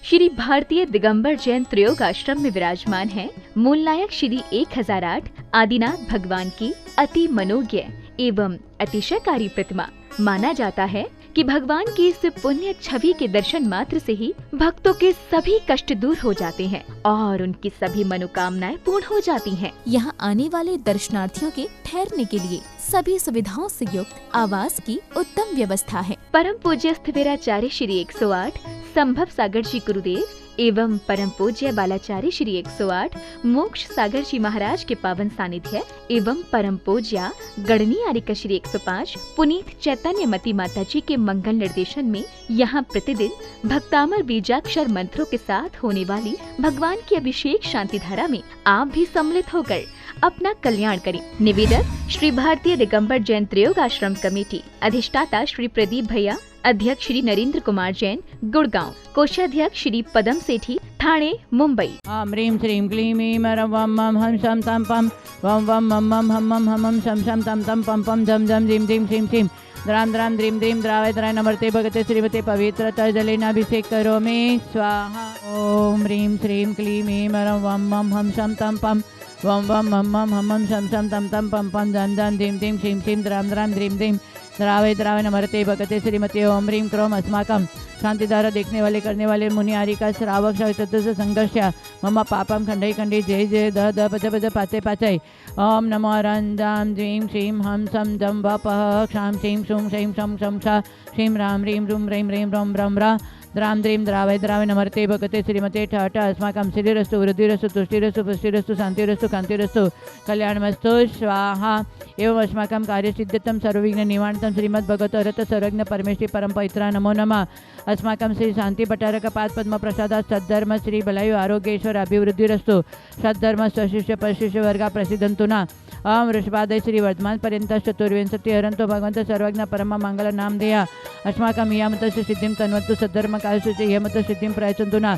श्री भारतीय दिगंबर जैन त्रयोग आश्रम में विराजमान है मूल नायक श्री 1008 आदिनाथ भगवान की अति मनोज्ञ एवं अतिशयकारी प्रतिमा। माना जाता है कि भगवान की इस पुण्य छवि के दर्शन मात्र से ही भक्तों के सभी कष्ट दूर हो जाते हैं और उनकी सभी मनोकामनाएं पूर्ण हो जाती हैं। यहाँ आने वाले दर्शनार्थियों के ठहरने के लिए सभी सुविधाओं से युक्त आवास की उत्तम व्यवस्था है। परम पूज्य स्थिविराचार्य श्री 108 संभव सागर जी गुरुदेव एवं परम पूज्य बालाचार्य श्री 108 मोक्ष सागर जी महाराज के पावन सानिध्य एवं परम पूज्य गणनी आर्यका श्री 105 पुनीत चैतन्य मती माता जी के मंगल निर्देशन में यहाँ प्रतिदिन भक्तामर बीजाक्षर मंत्रों के साथ होने वाली भगवान की अभिषेक शांति धारा में आप भी सम्मिलित होकर अपना कल्याण करें। निवेदक श्री भारतीय दिगंबर जैन त्रयोग आश्रम कमेटी, अधिष्ठाता श्री प्रदीप भैया, अध्यक्ष श्री नरेंद्र कुमार जैन गुड़गांव, कोषाध्यक्ष श्री पदम सेठी ठाणे मुंबई। आम ह्रीं श्रीं क्लीं ऐं वम मम हम शम तम पम वम वम मम मम हम मम हम शम शम तम तम पम पम झम झम ह्रीं ह्रीं श्रीं श्रीं द्राम द्राम द्रीं द्रीं द्रावय द्राय नमर्ते भगते श्रीमते पवित्रता जलेनाभिषेक करोमि स्वाहा। ओम ह्रीं श्रीं क्लीं ऐं वम मम हम शम तम पम वम वम मम मम हम शम शम तम तम पम पम झम झम ह्रीं ह्रीं श्रीं श्रीं द्राम द्राम द्रीं द्रीं द्रावय द्रावय नमर्ते भगते श्रीमते ओम ह्रीं क्रोम अस्माकं शांतिधारा देखने वाले करने वाले मुनि आरिका श्रावक तत्व संघर्ष मम पापम खंडई खंडी जय जय द द पच पच पाचे पाचय ओम नमो रंजाम द्रीं श्रीं हम सम जम वपः क्षां श्रीं शुं शैं शं शं श श्रीं राम ह्रीं रूं ह्रीं ह्रीं रं रं र द्राम द्रीं द्रावय द्रावय नमर्ते भगते श्रीमते ठ अस्माकं श्रीरस्तु वृद्धिरस्तु तुष्टिरस्तु पुष्टिरस्तु शांतिरस्तु कांतिरस्तु कल्याणमस्तु स्वाहा। एवं अस्माकं कार्यसिद्ध्यर्थं सर्वविघ्न निवारणं श्रीमद्भगवत रथ सर्वज्ञ परमेश्वरी परम पवित्रा नमो नमः। अस्माकं श्री शांति भट्टारक पाद पद्म प्रसादात् सद्धर्म श्री बलायु आरोग्येश्वर अभिवृद्धिरस्तु सद्धर्म स्वशिष्य परशिष्य वर्गा प्रसिद्धन्तु न। ओम वृषभादय श्री वर्तमान पर्यंत चतुर्विंशति हरंतो भगवंत सर्वज्ञ परम मंगल नाम देया अस्माकं यामतस्य सिद्धिं तन्वन्तु सद्धर्म कालसुच यमत सिद्धिं प्रयच्छन्तु न।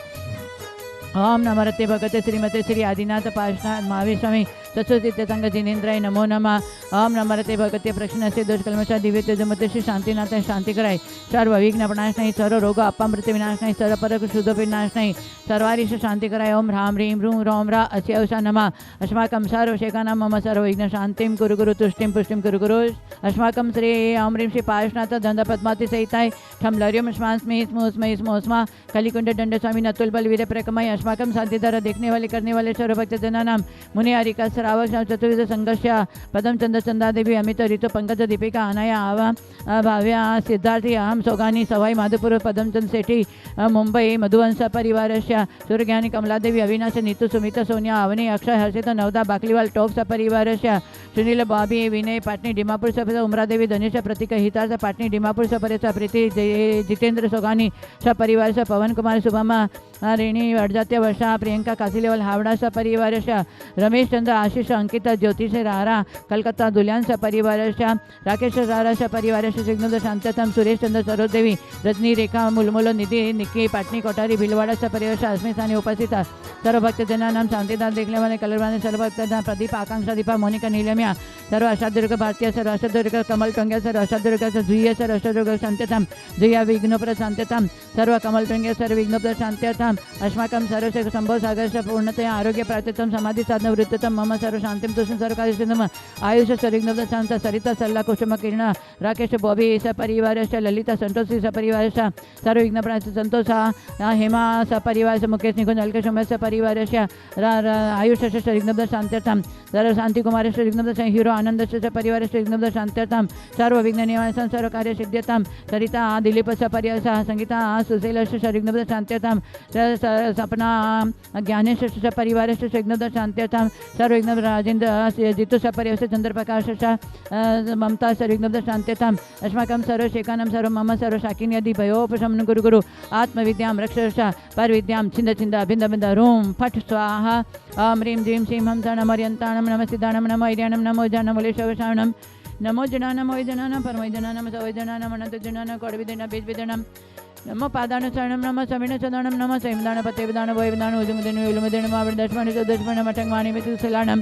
ओम नमरते भगते श्रीमते श्री आदिनाथ पार्श्वनाथ महावीर स्वामी सत्सुतीर्थंग जिनेन्द्राय नमो नमः। ओम नमरते भगते प्रश्नस्य दुष्कल्मषा दिव्य तेजमते श्री शांतिनाथ शांति कराय सर्व विघ्न प्रणाश नहीं सर्व रोग अपमृत विनाश नहीं सर्व पर शुद्ध विनाश नहीं सर्वारिश शांति कराय ओम ह्रां ह्रीं रूं रोम रा अस्यवसा नमः। अस्माकं सर्वशेखानां मम सर्व विघ्न शांतिं कुरु गुरु तुष्टिं पुष्टिं कुरु गुरु। अस्माकं श्री ओम ह्रीं श्री पार्श्वनाथ दंडपद्माति सहिताय ठम लर्यम स्मास्मि स्मोस्मि स्मोस्मा कलिकुंड दंड स्वामी नतुल बल वीर प्रकमय अस्माकं शांतिधारा देखने वाले करने वाले सर्व भक्त जनानां मुनि आरिका श्रावक चतुर्विध संघर्ष पदम चंद चंदा देवी अमित ऋतु पंकज दीपिका अनाया आवा भाव्या सिद्धार्थी अहम सौगानी सवाई माधुपुर पदमचंद सेठी मुंबई मधुवंश परिवारस्य सूर्यज्ञानी कमलादेवी अविनाश नीतू सुमित सोनिया अवनी अक्षय हर्षित नवदा बाकलीवाल टोप सपरिवारस्य सुनील बॉबी विनय पाटनी डिमापुर सपरिवार उमरादेवी धनेश प्रतीक हितार्थ पाटनी डिमापुर सपरिवार प्रीति जितेंद्र सोगानी सपरिवार से पवन कुमार सुभमा रेणी अड़जात्य वर्षा प्रियंका काशीलेवल हावड़ा सपरिवार रमेश चंद्र आशीष अंकित ज्योतिष रारा कलकत्ता दुल्यान सपरिवार राकेश रारा सपरिवार सिग्नोद शांततम सुरेश चंद्र सरोदेवी रजनी रेखा मुलमुल निधि निक्की पाटनी कोठारी भिलवाड़ा सपरिवार अस्मितानी उपस्थित सर्व भक्तजनानां शांतिदार देखने वाले कलरवाने सर्व भक्तजन प्रदीप आकांक्षा दीपा मोनिका नीलमिया सर्व अष्टादुर्ग भारतीय सर्व अष्टादुर्ग कमल टंग्या सर्व अष्टादुर्ग जुया सर्व अष्टादुर्ग शांत्यतां जुया विघ्नोपर शांत्यतां सर्व कमल टंग्या सर्व विघ्नोपर शांत्यतां अस्माकं सर्व संभव सागर पूर्णतया आरोग्य प्राप्त्यर्थं समाधि साधन वृत्तम मम सर्व शांतिं तुष्टिं सर्व कार्यसिद्धम आयुष सर्विघ्नोपर शांत सरिता सल्ला कुसुम किरण राकेश बॉबी सपरिवार ललिता संतोषी सपरिवार सर्व विघ्न संतोष हेमा सपरिवार मुकेश निकुंज अलकेश उमेश सपरिवार आयुष सर्विघ्नोपर शांत्यर्थं सर्व शांति कुमार विघ्नोपर हीरो आनंद सपरिवार विघ्नोपर शांत्यर्थं सर्व विघ्न निवारण सर्व कार्य सिद्ध्यर्थं सरिता दिलीप सपरिवार संगीता सुशील सर्विघ्नोपर शांत्यर्थं सपना ज्ञानेश सपरिवार विघ्नोपर शांत्यर्थं सर्व विघ्न राजेंद्र जितु सपरिवार चंद्रप्रकाश ममता सर्विघ्नोपर शांत्यर्थं अस्माकं सर्व शेखानां सर्व मम सर्व शाकिनी आदि भयोपशमनं गुरु गुरु आत्मविद्यां रक्ष परविद्यां छिंद छिंद भिंद भिंद रूम फट स्वाहा। ओम ह्रीं ह्रीं श्रीं हम नमर्यन्तानं नम सिद्धानं नम ऐर्यानं नमो जानमूलेशवशानं नमो जनानं वैजनानं परमैजनानं सवैजनानं अनन्तजनानं कोडविदेन बीजविदेनं नमो पादानुसरणं नमः सविण चंदनं नमः सैमदान पतेविदान वैविदान उजुमदेन उलुमदेन मावृदश्मनि सुदश्मन मठंगवाणी मितुसलानं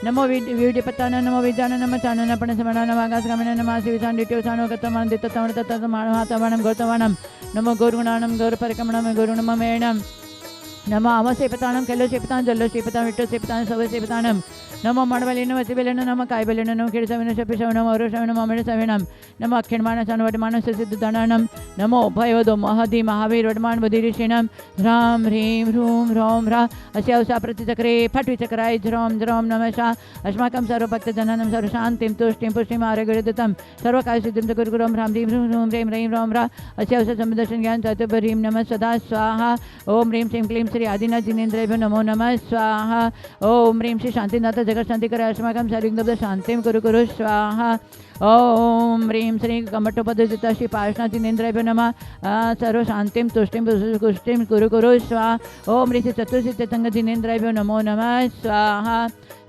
नमो वीड्यपतान नमो विजान नम चानन पणसमण नम आकाशगामिन नम शिवसान दिट्योसानो गतमान दित्ततमण तत्तमाणहातवणं गौतवणं नमो गौरगुणानं गौरपरिक्रमणं गौरुणममेणं नमो अमसेपतानं कैलसेपतां जल्लसेपतां विट्टसेपतां सवसेपतानं नमो मणबलेन वसिबलेन नम कायबलेन नम कीडसविन शपिशवनं औरशवनं ममेणसविनं नमो अक्षिणमानसन वटमानससिद्धदाननं नमो भयवदो महदि महावीर वटमान बधिरिषिणं ह्रां ह्रीं ह्रूं ह्रौं ह्रा अस्यौसा प्रतिचक्रे फट्विचक्राय ध्रौं ध्रौं नमः अस्माकं सर्वभक्तजनानं सर्वशान्तिं तुष्टिं पुष्टिं आरोग्यदत्तं सर्वकार्यसिद्धिं च गुरुगुरुं ह्रां ह्रीं ह्रूं ह्रूं ह्रीं ह्रीं ह्रौं ह्रा अस्यौसा सम्बदर्शन ज्ञान चतुर्भरीं नमः सदा स्वाहा ओं ह्रीं श्रीं क्लीं श्री आदिनाथ जिनेन्द्रेभ्यो नमो नमः स्वाहा ओं ह्रीं श्री शान्तिनाथ जगत शांति करे अस्माकं शरीरं शांतिं कुरु कुरु स्वाहा ओं ह्रीं श्री कमठोपदिता श्री पार्श्वनाथ जिनेन्द्रेभ्यो नमः सर्व शांतिं तुष्टिं पुष्टिं कुरु कुरु स्वाहा ओं ह्रीं श्री चतुर्सिद्धतंग जिनेन्द्रेभ्यो नमो नमः स्वाहा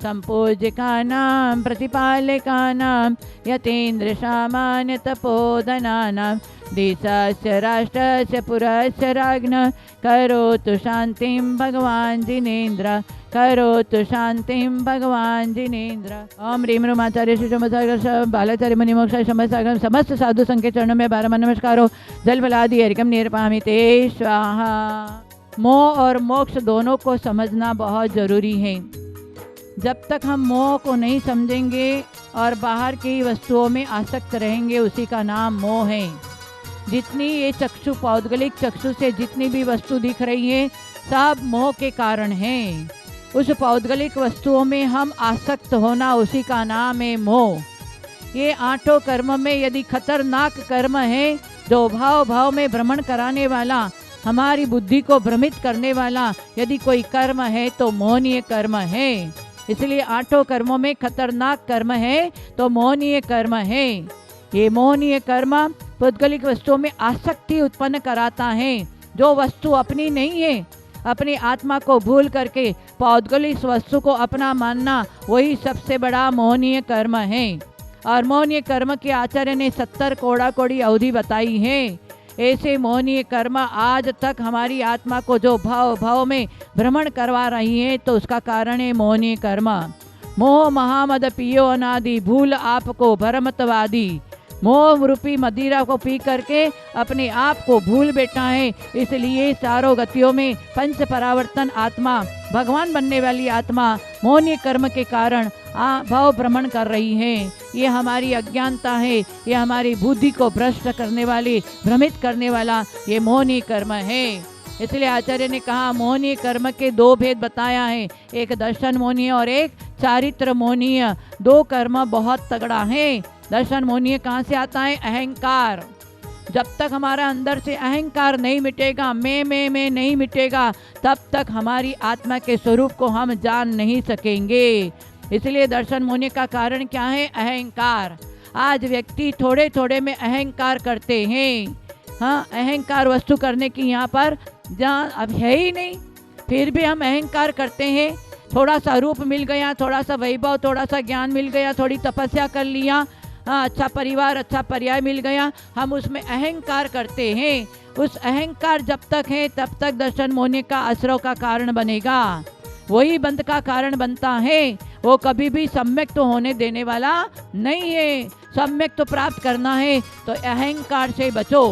संपूज्यकानां प्रतिपालकानां यतीन्द्र सामान्य तपोधनानां देशस्य राष्ट्रस्य पुरस्य राज्ञः करोतु शान्तिं भगवान् जिनेन्द्र करोतु शान्तिं भगवान् जिनेन्द्र ओम ह्रीं ह्रूं आचार्य श्री चमत्सागर बालाचार्य मुनिमोक्षाय समसागर समस्त साधु संघ के चरणों में 12 नमस्कारों जल बलादि हरिकम निर्पामि ते स्वाहा। मोह और मोक्ष दोनों को समझना बहुत जरूरी है। जब तक हम मोह को नहीं समझेंगे और बाहर की वस्तुओं में आसक्त रहेंगे उसी का नाम मोह है। जितनी ये चक्षु पौद्गलिक चक्षु से जितनी भी वस्तु दिख रही है सब मोह के कारण है। उस पौद्गलिक वस्तुओं में हम आसक्त होना उसी का नाम है मोह। ये 8 कर्म में यदि खतरनाक कर्म है जो भाव भाव में भ्रमण कराने वाला हमारी बुद्धि को भ्रमित करने वाला यदि कोई कर्म है तो मोहनीय कर्म है। इसलिए 8 कर्मों में खतरनाक कर्म है तो मोहनीय कर्म है। ये मोहनीय कर्म पौद्गलिक वस्तुओं में आसक्ति उत्पन्न कराता है। जो वस्तु अपनी नहीं है अपनी आत्मा को भूल करके पौद्गलिक वस्तु को अपना मानना वही सबसे बड़ा मोहनीय कर्म है। और मोहनीय कर्म के आचार्य ने 70 कोड़ा कोड़ी अवधि बताई है। ऐसे मोहनीय कर्म आज तक हमारी आत्मा को जो भाव भाव में भ्रमण करवा रही है तो उसका कारण है मोहनीय कर्म। मोह महामद पियो अनादि भूल आपको भरमतवादी। मोह रूपी मदिरा को पी करके अपने आप को भूल बैठा है। इसलिए चारों गतियों में पंच परावर्तन आत्मा भगवान बनने वाली आत्मा मोहनीय कर्म के कारण भाव भ्रमण कर रही है। ये हमारी अज्ञानता है। ये हमारी बुद्धि को भ्रष्ट करने वाली भ्रमित करने वाला ये मोहनीय कर्म है। इसलिए आचार्य ने कहा मोहनीय कर्म के 2 भेद बताया है, एक दर्शन मोहनीय और एक चारित्र मोहनीय। 2 कर्म बहुत तगड़ा है। दर्शन मोहनीय कहाँ से आता है? अहंकार। जब तक हमारा अंदर से अहंकार नहीं मिटेगा, मैं नहीं मिटेगा, तब तक हमारी आत्मा के स्वरूप को हम जान नहीं सकेंगे। इसलिए दर्शन मोहनीय का कारण क्या है? अहंकार। आज व्यक्ति थोड़े थोड़े में अहंकार करते हैं। हाँ, अहंकार वस्तु करने की यहाँ पर जहाँ अब है ही नहीं, फिर भी हम अहंकार करते हैं। थोड़ा सा रूप मिल गया, थोड़ा सा वैभव, थोड़ा सा ज्ञान मिल गया, थोड़ी तपस्या कर लिया, अच्छा परिवार, अच्छा पर्याय मिल गया, हम उसमें अहंकार करते हैं। उस अहंकार जब तक है तब तक दर्शन मोहनीय का आश्रव का कारण बनेगा, वही बंध का कारण बनता है। वो कभी भी सम्यक तो होने देने वाला नहीं है। सम्यक तो प्राप्त करना है तो अहंकार से बचो।